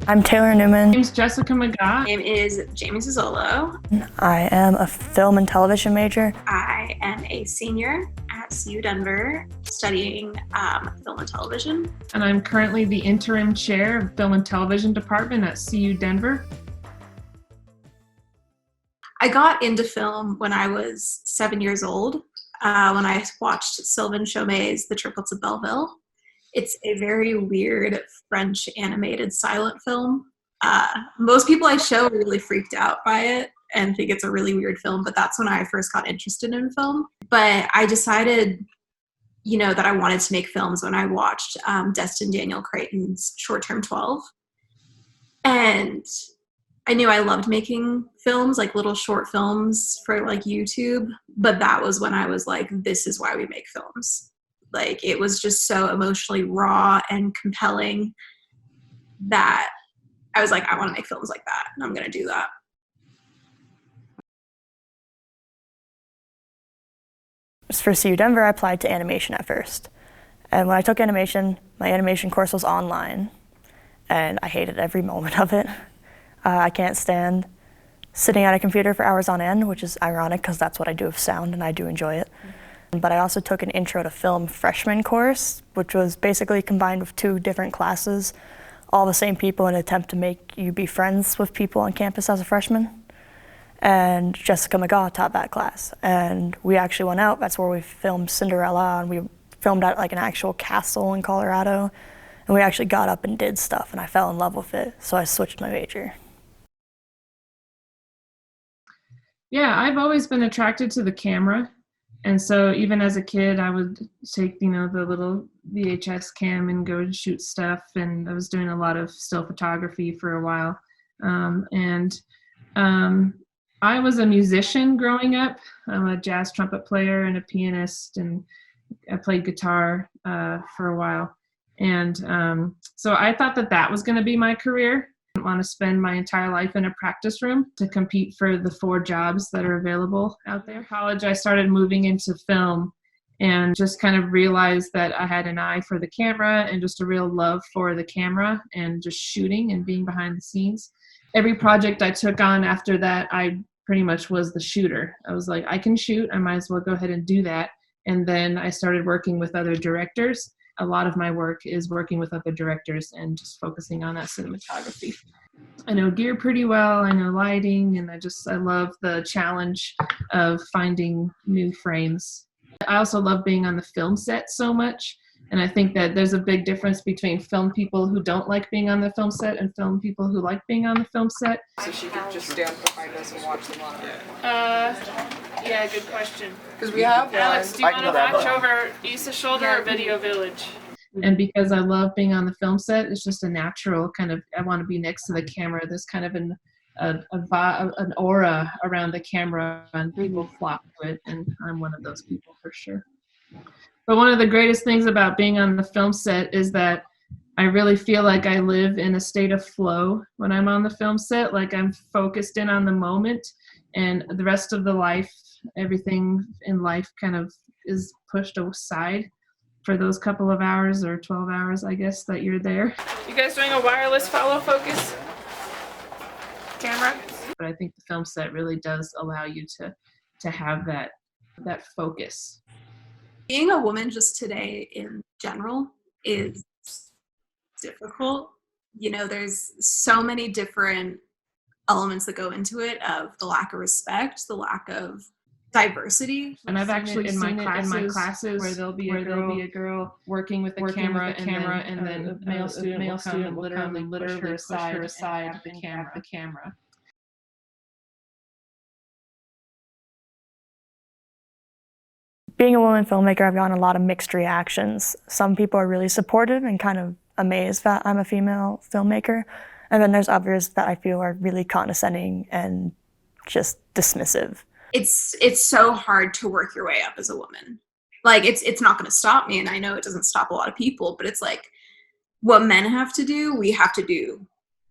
I'm Taylor Newman. My name's Jessica McGaw. My name is Jamie Cizzolo. I am a film and television major. I am a senior at CU Denver studying film and television. And I'm currently the interim chair of Film and Television Department at CU Denver. I got into film when I was 7 years old, when I watched Sylvain Chomet's The Triplets of Belleville. It's a very weird French animated silent film. Most people I show are really freaked out by it and think it's a really weird film, but that's when I first got interested in film. But I decided, that I wanted to make films when I watched Destin Daniel Creighton's Short Term 12. And I knew I loved making films, like little short films for like YouTube, but that was when I was like, this is why we make films. Like, it was just so emotionally raw and compelling that I was like, I want to make films like that, and I'm going to do that. For CU Denver, I applied to animation at first. And when I took animation, my animation course was online, and I hated every moment of it. I can't stand sitting at a computer for hours on end, which is ironic because that's what I do with sound, and I do enjoy it. But I also took an Intro to Film freshman course, which was basically combined with 2 different classes, all the same people in an attempt to make you be friends with people on campus as a freshman. And Jessica McGaw taught that class. And we actually went out, that's where we filmed Cinderella, and we filmed at like an actual castle in Colorado. And we actually got up and did stuff, and I fell in love with it, so I switched my major. Yeah, I've always been attracted to the camera. And so even as a kid, I would take, the little VHS cam and go and shoot stuff. And I was doing a lot of still photography for a while. I was a musician growing up. I'm a jazz trumpet player and a pianist, and I played guitar for a while. And so I thought that was going to be my career. I didn't want to spend my entire life in a practice room to compete for the 4 jobs that are available out there. In college, I started moving into film and just kind of realized that I had an eye for the camera and just a real love for the camera and just shooting and being behind the scenes. Every project I took on after that, I pretty much was the shooter. I was like, I can shoot, I might as well go ahead and do that. And then I started working with other directors. A lot of my work is working with other directors and just focusing on that cinematography. I know gear pretty well, I know lighting, and I love the challenge of finding new frames. I also love being on the film set so much, and I think that there's a big difference between film people who don't like being on the film set and film people who like being on the film set. So she could just stand behind us and watch them on Yeah, good question. because we have Alex, do you one. want to watch over Issa Shoulder or Video Village? And because I love being on the film set, it's just a natural kind of, I want to be next to the camera. There's kind of an aura around the camera, and people flock to it, and I'm one of those people for sure. But one of the greatest things about being on the film set is that I really feel like I live in a state of flow when I'm on the film set. Like, I'm focused in on the moment, and the rest of the life, everything in life kind of is pushed aside for those couple of hours or 12 hours, I guess, that you're there. You guys doing a wireless follow focus camera? But I think the film set really does allow you to have that focus. Being a woman just today in general is difficult. There's so many different elements that go into it, of the lack of respect, the lack of diversity. And I've actually in my classes where there'll be a girl working with the camera, and then a male student will literally push her aside the camera. Being a woman filmmaker, I've gotten a lot of mixed reactions. Some people are really supportive and kind of amazed that I'm a female filmmaker. And then there's others that I feel are really condescending and just dismissive. It's so hard to work your way up as a woman. Like, it's not going to stop me, and I know it doesn't stop a lot of people, but it's like what men have to do, we have to do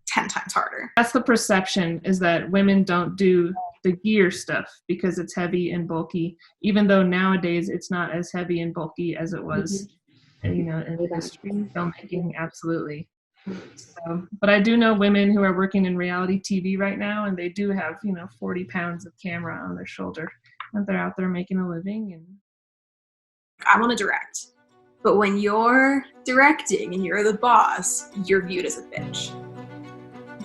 10 times harder. That's the perception, is that women don't do the gear stuff because it's heavy and bulky, even though nowadays it's not as heavy and bulky as it was, in history. Filmmaking, absolutely. So, but I do know women who are working in reality TV right now, and they do have, 40 pounds of camera on their shoulder, and they're out there making a living. And I want to direct. But when you're directing and you're the boss, you're viewed as a bitch.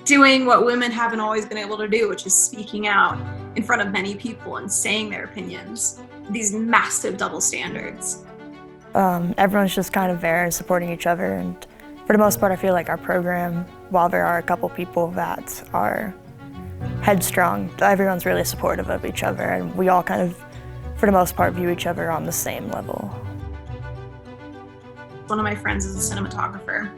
Doing what women haven't always been able to do, which is speaking out in front of many people and saying their opinions. These massive double standards. Everyone's just kind of there and supporting each other, and for the most part I feel like our program, while there are a couple people that are headstrong, everyone's really supportive of each other, and we all kind of, for the most part, view each other on the same level. One of my friends is a cinematographer,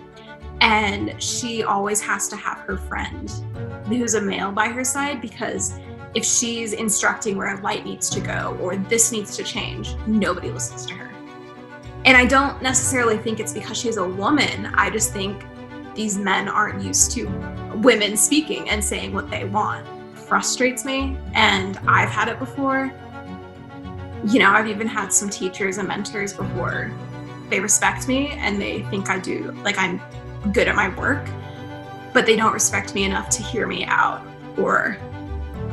and she always has to have her friend who's a male by her side, because if she's instructing where a light needs to go or this needs to change, nobody listens to her. And I don't necessarily think it's because she's a woman. I just think these men aren't used to women speaking and saying what they want. It frustrates me, and I've had it before. I've even had some teachers and mentors before. They respect me and they think I'm good at my work, but they don't respect me enough to hear me out or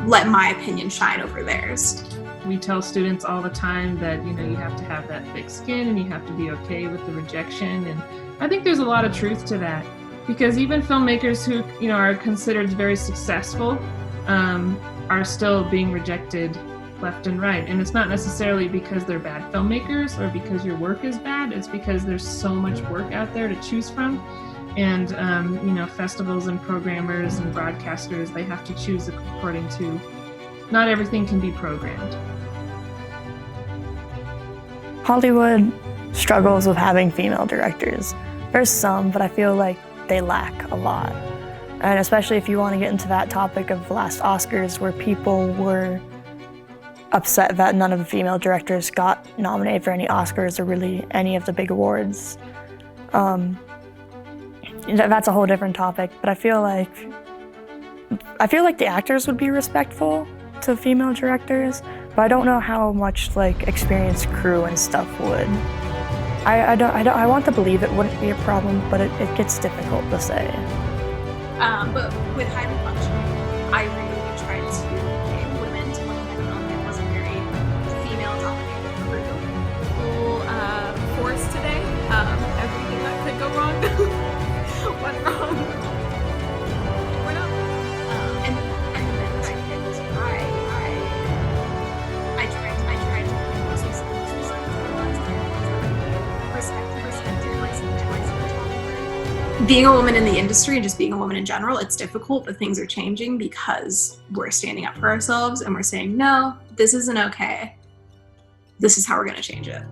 let my opinion shine over theirs. we tell students all the time that, you have to have that thick skin and you have to be okay with the rejection. And I think there's a lot of truth to that, because even filmmakers who, are considered very successful are still being rejected left and right. And it's not necessarily because they're bad filmmakers or because your work is bad. It's because there's so much work out there to choose from. And, festivals and programmers and broadcasters, they have to choose according to, not everything can be programmed. Hollywood struggles with having female directors. There's some, but I feel like they lack a lot. And especially if you want to get into that topic of the last Oscars, where people were upset that none of the female directors got nominated for any Oscars or really any of the big awards. That's a whole different topic, but I feel like the actors would be respectful to female directors, but I don't know how much experienced crew and stuff would. I want to believe it wouldn't be a problem, but it gets difficult to say. But with Highly Functioning, I really tried to get women to look at the film. It was a very female-dominated crew. Full force today. Everything that could go wrong went wrong. We're not. And then I picked. I tried to respect being a woman in the industry and just being a woman in general. It's difficult, but things are changing because we're standing up for ourselves and we're saying, no, this isn't okay. This is how we're going to change it.